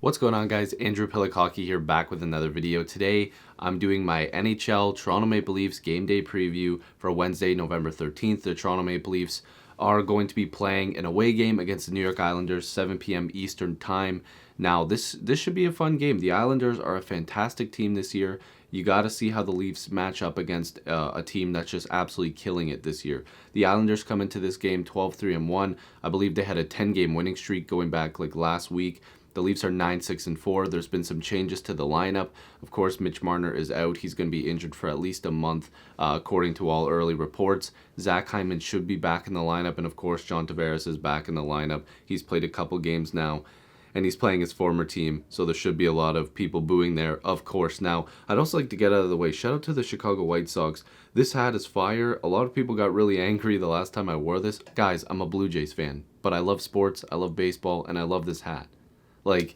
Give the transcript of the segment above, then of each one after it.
What's going on, guys? Andrew Piluk Hockey here, back with another video. Today I'm doing my NHL Toronto Maple Leafs game day preview for Wednesday, November 13th. The Toronto Maple Leafs are going to be playing an away game against the New York Islanders, 7 p.m. Eastern time. Now this should be a fun game. The Islanders are a fantastic team this year. You got to see how the Leafs match up against a team that's just absolutely killing it this year. The Islanders come into this game 12-3-1. I believe they had a 10-game winning streak going back like last week. The Leafs are 9-6-4. There's been some changes to the lineup. Of course, Mitch Marner is out. He's going to be injured for at least a month, according to all early reports. Zach Hyman should be back in the lineup, and of course, John Tavares is back in the lineup. He's played a couple games now, and he's playing his former team, so there should be a lot of people booing there, of course. Now, I'd also like to get out of the way. Shout out to the Chicago White Sox. This hat is fire. A lot of people got really angry the last time I wore this. Guys, I'm a Blue Jays fan, but I love sports, I love baseball, and I love this hat. Like,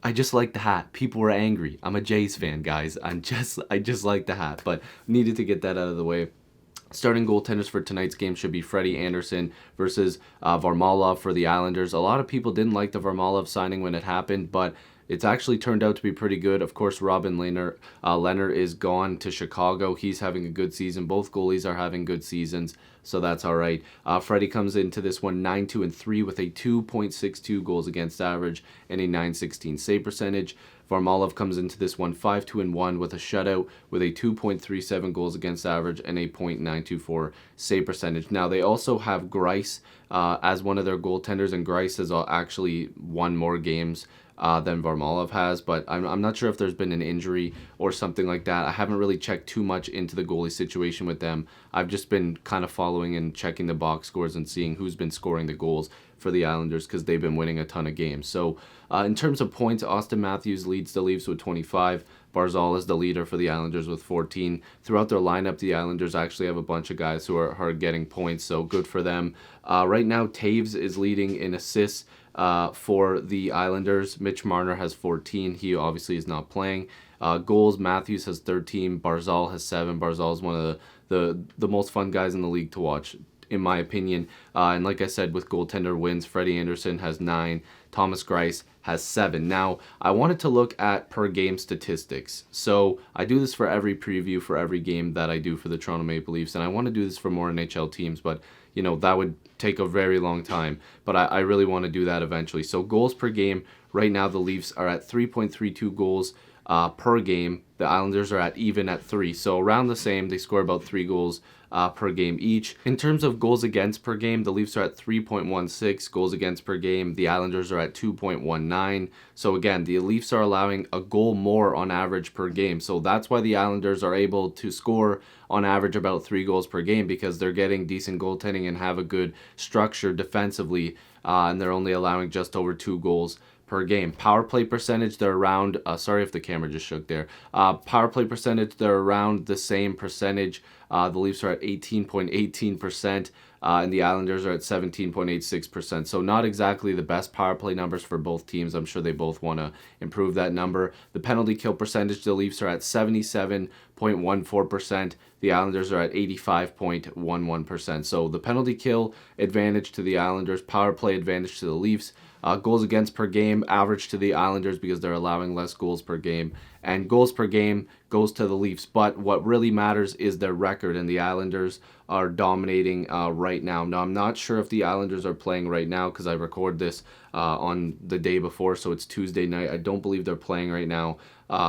I just like the hat. People were angry. I'm a Jays fan, guys. I just like the hat, but needed to get that out of the way. Starting goaltenders for tonight's game should be Freddie Andersen versus Varlamov for the Islanders. A lot of people didn't like the Varlamov signing when it happened, but it's actually turned out to be pretty good. Of course, Robin Lehner is gone to Chicago. He's having a good season. Both goalies are having good seasons, so that's all right. Freddie comes into this one 9-2-3 with a 2.62 goals against average and a .916 save percentage. Varlamov comes into this one 5-2-1 with a shutout with a 2.37 goals against average and a .924 save percentage. Now, they also have Greiss as one of their goaltenders, and Greiss has actually won more games than Varlamov has, but I'm not sure if there's been an injury or something like that. I haven't really checked too much into the goalie situation with them. I've just been kind of following and checking the box scores and seeing who's been scoring the goals for the Islanders because they've been winning a ton of games. So in terms of points, Austin Matthews leads the Leafs with 25. Barzal is the leader for the Islanders with 14. Throughout their lineup, the Islanders actually have a bunch of guys who are getting points, so good for them. Right now, Taves is leading in assists for the Islanders. Mitch Marner has 14. He obviously is not playing. Goals, Matthews has 13. Barzal has 7. Barzal is one of the most fun guys in the league to watch, in my opinion. And like I said, with goaltender wins, Freddie Andersen has 9. Thomas Greiss has 7. Now, I wanted to look at per game statistics. So I do this for every preview for every game that I do for the Toronto Maple Leafs, and I want to do this for more NHL teams, but you know, that would take a very long time. But I really want to do that eventually. So goals per game, right now the Leafs are at 3.32 goals per game. The Islanders are even at 3. So around the same. They score about 3 goals per game each. In terms of goals against per game, the Leafs are at 3.16 goals against per game. The Islanders are at 2.19. So again, the Leafs are allowing a goal more on average per game. So that's why the Islanders are able to score on average about 3 goals per game, because they're getting decent goaltending and have a good structure defensively, and they're only allowing just over 2 goals per game. Power play percentage, they're around, sorry if the camera just shook there. Power play percentage, they're around the same percentage. The Leafs are at 18.18%, and the Islanders are at 17.86%. So not exactly the best power play numbers for both teams. I'm sure they both want to improve that number. The penalty kill percentage, the Leafs are at 77.14%. The Islanders are at 85.11%. So the penalty kill advantage to the Islanders, power play advantage to the Leafs. Goals against per game, average to the Islanders because they're allowing less goals per game. And goals per game goes to the Leafs. But what really matters is their record, and the Islanders are dominating right now. Now, I'm not sure if the Islanders are playing right now because I record this on the day before, so it's Tuesday night. I don't believe they're playing right now.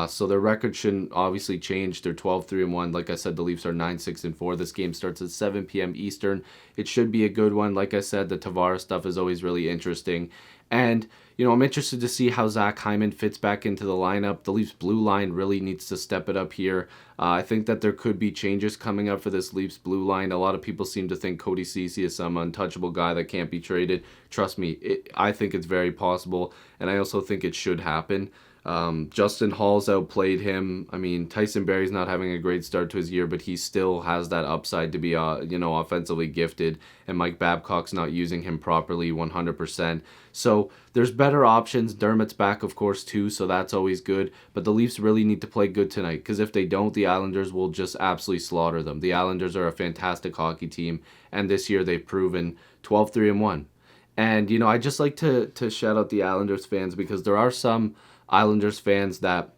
So their record shouldn't obviously change. They're 12-3-1. Like I said, the Leafs are 9-6-4. This game starts at 7 p.m. Eastern. It should be a good one. Like I said, the Tavares stuff is always really interesting. And, you know, I'm interested to see how Zach Hyman fits back into the lineup. The Leafs blue line really needs to step it up here. I think that there could be changes coming up for this Leafs blue line. A lot of people seem to think Cody Ceci is some untouchable guy that can't be traded. Trust me, I think it's very possible, and I also think it should happen. Justin Hall's outplayed him. I mean, Tyson Barrie's not having a great start to his year, but he still has that upside to be, offensively gifted. And Mike Babcock's not using him properly 100%. So there's better options. Dermott's back, of course, too, so that's always good. But the Leafs really need to play good tonight, because if they don't, the Islanders will just absolutely slaughter them. The Islanders are a fantastic hockey team, and this year they've proven 12-3-1. And, you know, I just like to shout out the Islanders fans, because there are some Islanders fans that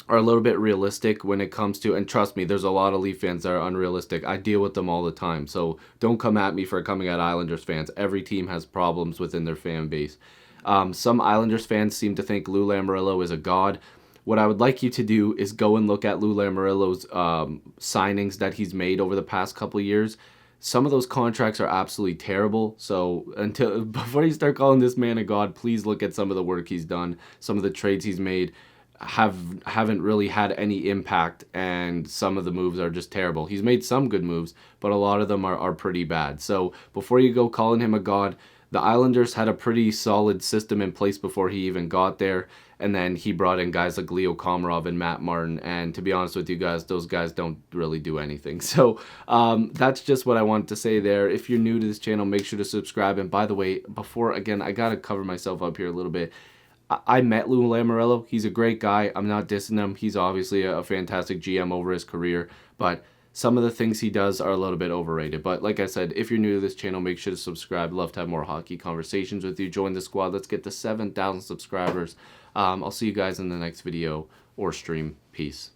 are a little bit realistic when it comes to, and trust me, there's a lot of Leaf fans that are unrealistic. I deal with them all the time. So don't come at me for coming at Islanders fans. Every team has problems within their fan base. Some Islanders fans seem to think Lou Lamoriello is a god. What I would like you to do is go and look at Lou Lamoriello's signings that he's made over the past couple of years. Some of those contracts are absolutely terrible. So until before you start calling this man a god, please look at some of the work he's done, some of the trades he's made haven't really had any impact, and some of the moves are just terrible. He's made some good moves, but a lot of them are pretty bad. So before you go calling him a god, the Islanders had a pretty solid system in place before he even got there, and then he brought in guys like Leo Komarov and Matt Martin, and to be honest with you guys, those guys don't really do anything. So that's just what I wanted to say there. If you're new to this channel, make sure to subscribe. And by the way, before, again, I gotta cover myself up here a little bit. I met Lou Lamoriello. He's a great guy. I'm not dissing him. He's obviously a fantastic GM over his career, but some of the things he does are a little bit overrated. But like I said, if you're new to this channel, make sure to subscribe. Love to have more hockey conversations with you. Join the squad. Let's get to 7,000 subscribers. I'll see you guys in the next video or stream. Peace.